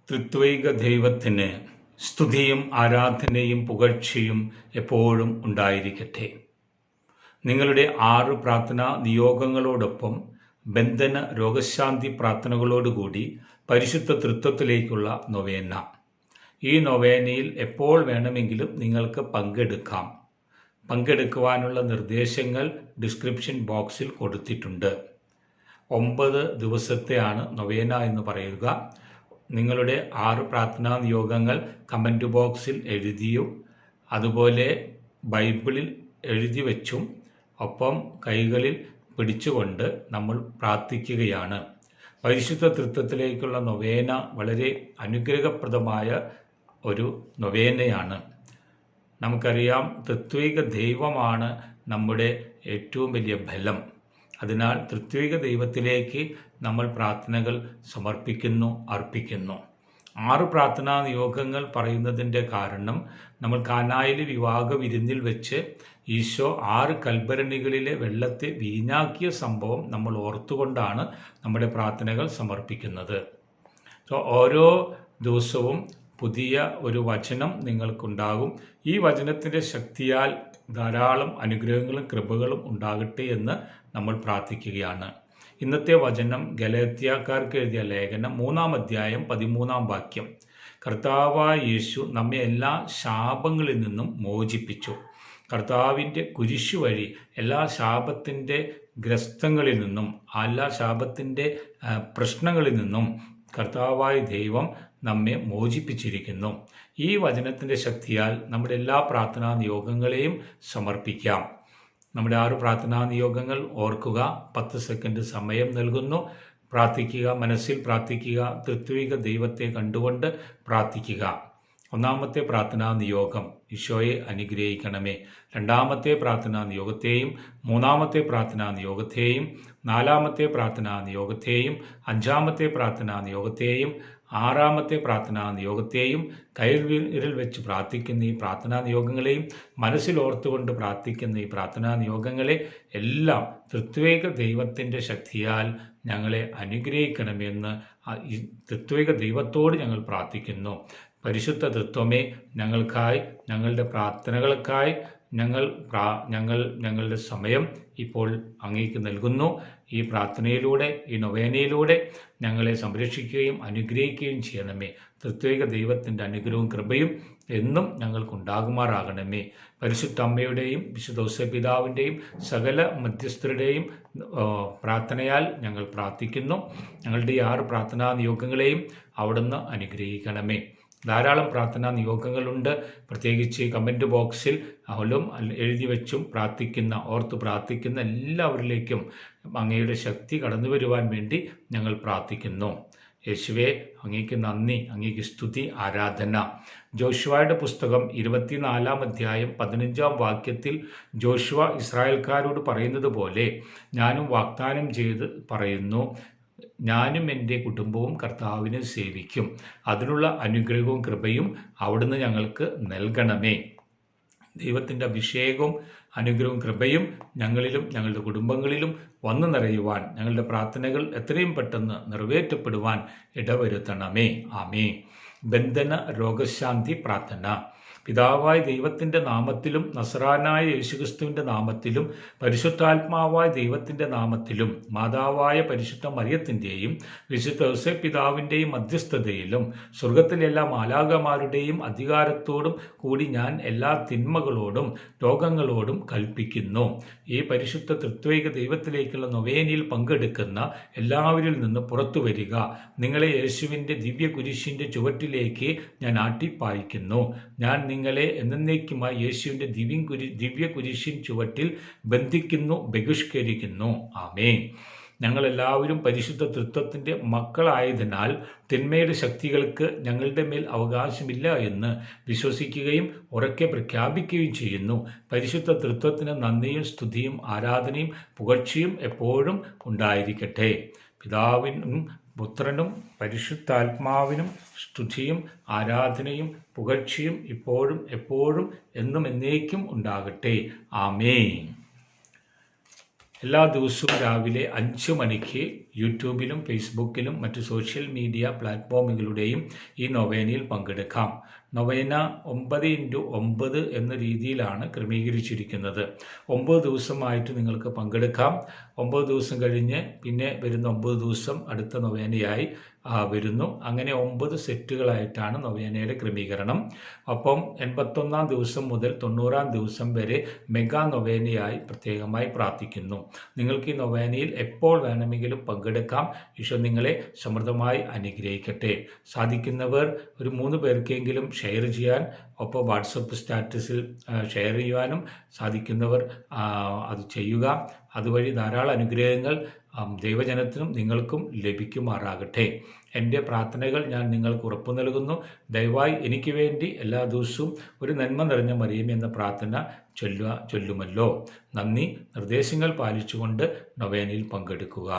ത്രിത്വൈക ദൈവത്തിന് സ്തുതിയും ആരാധനയും പുകഴ്ചയും എപ്പോഴും ഉണ്ടായിരിക്കട്ടെ. നിങ്ങളുടെ 6 പ്രാർത്ഥനാ നിയോഗങ്ങളോടൊപ്പം ബന്ധന രോഗശാന്തി പ്രാർത്ഥനകളോടുകൂടി പരിശുദ്ധ തൃത്വത്തിലേക്കുള്ള നൊവേന. ഈ നൊവേനയിൽ എപ്പോൾ വേണമെങ്കിലും നിങ്ങൾക്ക് പങ്കെടുക്കാം. പങ്കെടുക്കുവാനുള്ള നിർദ്ദേശങ്ങൾ ഡിസ്ക്രിപ്ഷൻ ബോക്സിൽ കൊടുത്തിട്ടുണ്ട്. 9 ദിവസത്തെയാണ് നൊവേന എന്ന് പറയുക. നിങ്ങളുടെ 6 പ്രാർത്ഥനാ നിയോഗങ്ങൾ കമൻറ്റ് ബോക്സിൽ എഴുതിയും അതുപോലെ ബൈബിളിൽ എഴുതി വെച്ചും ഒപ്പം കൈകളിൽ പിടിച്ചുകൊണ്ട് നമ്മൾ പ്രാർത്ഥിക്കുകയാണ്. പരിശുദ്ധ തൃത്വത്തിലേക്കുള്ള നൊവേന വളരെ അനുഗ്രഹപ്രദമായ ഒരു നൊവേനയാണ്. നമുക്കറിയാം, ത്രിത്വൈക ദൈവമാണ് നമ്മുടെ ഏറ്റവും വലിയ ബലം. അതിനാൽ ത്രിത്വൈക ദൈവത്തിലേക്ക് നമ്മൾ പ്രാർത്ഥനകൾ സമർപ്പിക്കുന്നു, അർപ്പിക്കുന്നു. 6 പ്രാർത്ഥനാ നിയോഗങ്ങൾ പറയുന്നതിൻ്റെ കാരണം, നമ്മൾ കാനായിലെ വിവാഹ വിരുന്നിൽ വെച്ച് ഈശോ 6 കൽഭരണികളിലെ വെള്ളത്തെ വീഞ്ഞാക്കിയ സംഭവം നമ്മൾ ഓർത്തുകൊണ്ടാണ് നമ്മുടെ പ്രാർത്ഥനകൾ സമർപ്പിക്കുന്നത്. ഓരോ ദിവസവും പുതിയ ഒരു വചനം നിങ്ങൾക്കുണ്ടാകും. ഈ വചനത്തിൻ്റെ ശക്തിയാൽ ധാരാളം അനുഗ്രഹങ്ങളും കൃപകളും ഉണ്ടാകട്ടെ എന്ന് നമ്മൾ പ്രാർത്ഥിക്കുകയാണ്. ഇന്നത്തെ വചനം ഗലാത്യക്കാർക്ക് എഴുതിയ ലേഖനം 3-ാം അധ്യായം 13-ാം വാക്യം. കർത്താവായ യേശു നമ്മെ എല്ലാ ശാപങ്ങളിൽ നിന്നും മോചിപ്പിച്ചു. കർത്താവിൻ്റെ കുരിശു വഴി എല്ലാ ശാപത്തിൻ്റെ ഗ്രസ്തങ്ങളിൽ നിന്നും, എല്ലാ ശാപത്തിൻ്റെ പ്രശ്നങ്ങളിൽ നിന്നും കർത്താവായ ദൈവം നമ്മെ മോചിപ്പിച്ചിരിക്കുന്നു. ഈ വചനത്തിൻ്റെ ശക്തിയാൽ നമ്മുടെ എല്ലാ പ്രാർത്ഥനാ നിയോഗങ്ങളെയും സമർപ്പിക്കാം. നമ്മുടെ 6 പ്രാർത്ഥനാ നിയോഗങ്ങൾ ഓർക്കുക. 10 സെക്കൻഡ് സമയം നൽകുന്നു. പ്രാർത്ഥിക്കുക, മനസ്സിൽ പ്രാർത്ഥിക്കുക, ത്രിത്വൈക ദൈവത്തെ കണ്ടുകൊണ്ട് പ്രാർത്ഥിക്കുക. 1-ാമത്തെ പ്രാർത്ഥനാ നിയോഗം, ഈശോയെ അനുഗ്രഹിക്കണമേ. 2-ാമത്തെ പ്രാർത്ഥനാ നിയോഗത്തെയും 3-ാമത്തെ പ്രാർത്ഥനാ നിയോഗത്തെയും 4-ാമത്തെ പ്രാർത്ഥനാ നിയോഗത്തെയും 5-ാമത്തെ പ്രാർത്ഥനാ നിയോഗത്തെയും 6-ാമത്തെ പ്രാർത്ഥനാ നിയോഗത്തെയും കൈവിരൽ വെച്ച് പ്രാർത്ഥിക്കുന്ന ഈ പ്രാർത്ഥനാ നിയോഗങ്ങളെയും മനസ്സിൽ ഓർത്തുകൊണ്ട് പ്രാർത്ഥിക്കുന്ന ഈ പ്രാർത്ഥനാ നിയോഗങ്ങളെ എല്ലാം ത്രിത്വൈക ദൈവത്തിൻ്റെ ശക്തിയാൽ ഞങ്ങളെ അനുഗ്രഹിക്കണമെന്ന് ഈ ത്രിത്വൈക ദൈവത്തോട് ഞങ്ങൾ പ്രാർത്ഥിക്കുന്നു. പരിശുദ്ധ തൃത്വമേ, ഞങ്ങൾക്കായി, ഞങ്ങളുടെ പ്രാർത്ഥനകൾക്കായി ഞങ്ങളുടെ സമയം ഇപ്പോൾ അങ്ങേക്ക് നൽകുന്നു. ഈ പ്രാർത്ഥനയിലൂടെ, ഈ നൊവേനയിലൂടെ ഞങ്ങളെ സംരക്ഷിക്കുകയും അനുഗ്രഹിക്കുകയും ചെയ്യണമേ. ത്രിത്വൈക ദൈവത്തിൻ്റെ അനുഗ്രഹവും കൃപയും എന്നും ഞങ്ങൾക്കുണ്ടാകുമാറാകണമേ. പരിശുദ്ധ അമ്മയുടെയും വിശുദ്ധ ഔസേപ്പിതാവിൻ്റെയും സകല മധ്യസ്ഥരുടെയും പ്രാർത്ഥനയാൽ ഞങ്ങൾ പ്രാർത്ഥിക്കുന്നു. ഞങ്ങളുടെ ഈ 6 പ്രാർത്ഥനാ നിയോഗങ്ങളെയും അവിടുന്ന് അനുഗ്രഹിക്കണമേ. ധാരാളം പ്രാർത്ഥനാ നിയോഗങ്ങളുണ്ട്. പ്രത്യേകിച്ച് കമൻറ്റ് ബോക്സിൽ എഴുതി വെച്ചും ഓർത്ത് പ്രാർത്ഥിക്കുന്ന എല്ലാവരിലേക്കും അങ്ങയുടെ ശക്തി കടന്നു വരുവാൻ വേണ്ടി ഞങ്ങൾ പ്രാർത്ഥിക്കുന്നു. യേശുവേ, അങ്ങേക്ക് നന്ദി, അങ്ങേക്ക് സ്തുതി, ആരാധന. ജോഷുവയുടെ പുസ്തകം 24-ാം അധ്യായം 15-ാം വാക്യത്തിൽ ജോഷുവ ഇസ്രായേൽക്കാരോട് പറയുന്നത് പോലെ ഞാനും വാഗ്ദാനം ചെയ്ത് പറയുന്നു, ഞാനും എൻ്റെ കുടുംബവും കർത്താവിനെ സേവിക്കും. അതിനുള്ള അനുഗ്രഹവും കൃപയും അവിടുന്ന് ഞങ്ങൾക്ക് നൽകണമേ. ദൈവത്തിൻ്റെ അഭിഷേകവും അനുഗ്രഹവും കൃപയും ഞങ്ങളിലും ഞങ്ങളുടെ കുടുംബങ്ങളിലും വന്നു നിറയുവാൻ, ഞങ്ങളുടെ പ്രാർത്ഥനകൾ എത്രയും പെട്ടെന്ന് നിറവേറ്റപ്പെടുവാൻ ഇടവരുത്തണമേ. ആമേൻ. ബന്ധന രോഗശാന്തി പ്രാർത്ഥന. പിതാവായ ദൈവത്തിൻ്റെ നാമത്തിലും നസറാനായ യേശുക്രിസ്തുവിൻ്റെ നാമത്തിലും പരിശുദ്ധാത്മാവായ ദൈവത്തിൻ്റെ നാമത്തിലും മാതാവായ പരിശുദ്ധ മറിയത്തിൻ്റെയും വിശുദ്ധ ഔസേപ്പിതാവിൻ്റെയും മധ്യസ്ഥതയിലും സ്വർഗത്തിലെ എല്ലാ മാലാഖമാരുടെയും അധികാരത്തോടും കൂടി ഞാൻ എല്ലാ തിന്മകളോടും രോഗങ്ങളോടും കൽപ്പിക്കുന്നു. ഈ പരിശുദ്ധ ത്രിത്വൈക ദൈവത്തിലേക്കുള്ള നൊവേനയിൽ പങ്കെടുക്കുന്ന എല്ലാവരിൽ നിന്ന് പുറത്തു വരിക. നിങ്ങളെ യേശുവിൻ്റെ ദിവ്യ കുരിശിൻ്റെ ചുവട്ടിലേക്ക് ഞാൻ ആട്ടിപ്പായിക്കുന്നു. ഞാൻ നിങ്ങളെ എന്നേക്കുമായി യേശുവിൻ്റെ ദിവ്യ കുരിശിൻ ചുവട്ടിൽ ബന്ധിക്കുന്നു, ബഹിഷ്കരിക്കുന്നു. ആമേൻ. ഞങ്ങളെല്ലാവരും പരിശുദ്ധ തൃത്വത്തിൻ്റെ മക്കളായതിനാൽ തിന്മയുടെ ശക്തികൾക്ക് ഞങ്ങളുടെ മേൽ അവകാശമില്ല എന്ന് വിശ്വസിക്കുകയും ഉറക്കെ പ്രഖ്യാപിക്കുകയും ചെയ്യുന്നു. പരിശുദ്ധ തൃത്വത്തിന് നന്ദിയും സ്തുതിയും ആരാധനയും പുകഴ്ചയും എപ്പോഴും ഉണ്ടായിരിക്കട്ടെ. പിതാവിനും പുത്രനും പരിശുദ്ധാത്മാവിനും സ്തുതിയും ആരാധനയും പുകഴ്ചയും ഇപ്പോഴും എപ്പോഴും എന്നും എന്നേക്കും ഉണ്ടാകട്ടെ. ആമേൻ. എല്ലാ ദിവസവും രാവിലെ 5 മണിക്ക് യൂട്യൂബിലും ഫേസ്ബുക്കിലും മറ്റ് സോഷ്യൽ മീഡിയ പ്ലാറ്റ്ഫോമുകളുടെയും ഈ നൊവേനയിൽ പങ്കെടുക്കാം. നൊവേന 9x9 എന്ന രീതിയിലാണ് ക്രമീകരിച്ചിരിക്കുന്നത്. 9 ദിവസമായിട്ട് നിങ്ങൾക്ക് പങ്കെടുക്കാം. 9 ദിവസം കഴിഞ്ഞ് പിന്നെ വരുന്ന 9 ദിവസം അടുത്ത നൊവേനയായി വരുന്നു. അങ്ങനെ 9 സെറ്റുകളായിട്ടാണ് നൊവേനയുടെ ക്രമീകരണം. ഒപ്പം 81-ാം ദിവസം മുതൽ 90-ാം ദിവസം വരെ മെഗാ നൊവേനയായി പ്രത്യേകമായി പ്രാർത്ഥിക്കുന്നു. നിങ്ങൾക്ക് ഈ നൊവേനയിൽ എപ്പോൾ വേണമെങ്കിലും പങ്കെടുക്കാം. ഈശോ നിങ്ങളെ സമൃദ്ധമായി അനുഗ്രഹിക്കട്ടെ. സാധിക്കുന്നവർ ഒരു 3 പേർക്കെങ്കിലും ഷെയർ ചെയ്യാൻ, ഒപ്പം വാട്സപ്പ് സ്റ്റാറ്റസിൽ ഷെയർ ചെയ്യുവാനും സാധിക്കുന്നവർ അത് ചെയ്യുക. അതുവഴി ധാരാളം അനുഗ്രഹങ്ങൾ ദൈവജനത്തിനും നിങ്ങൾക്കും ലഭിക്കുമാറാകട്ടെ. എൻ്റെ പ്രാർത്ഥനകൾ ഞാൻ നിങ്ങൾക്ക് ഉറപ്പു നൽകുന്നു. ദയവായി എനിക്ക് വേണ്ടി എല്ലാ ദിവസവും ഒരു നന്മ നിറഞ്ഞ മറിയം എന്ന പ്രാർത്ഥന ചൊല്ലുമല്ലോ. നന്ദി. നിർദ്ദേശങ്ങൾ പാലിച്ചുകൊണ്ട് നൊവേനയിൽ പങ്കെടുക്കുക.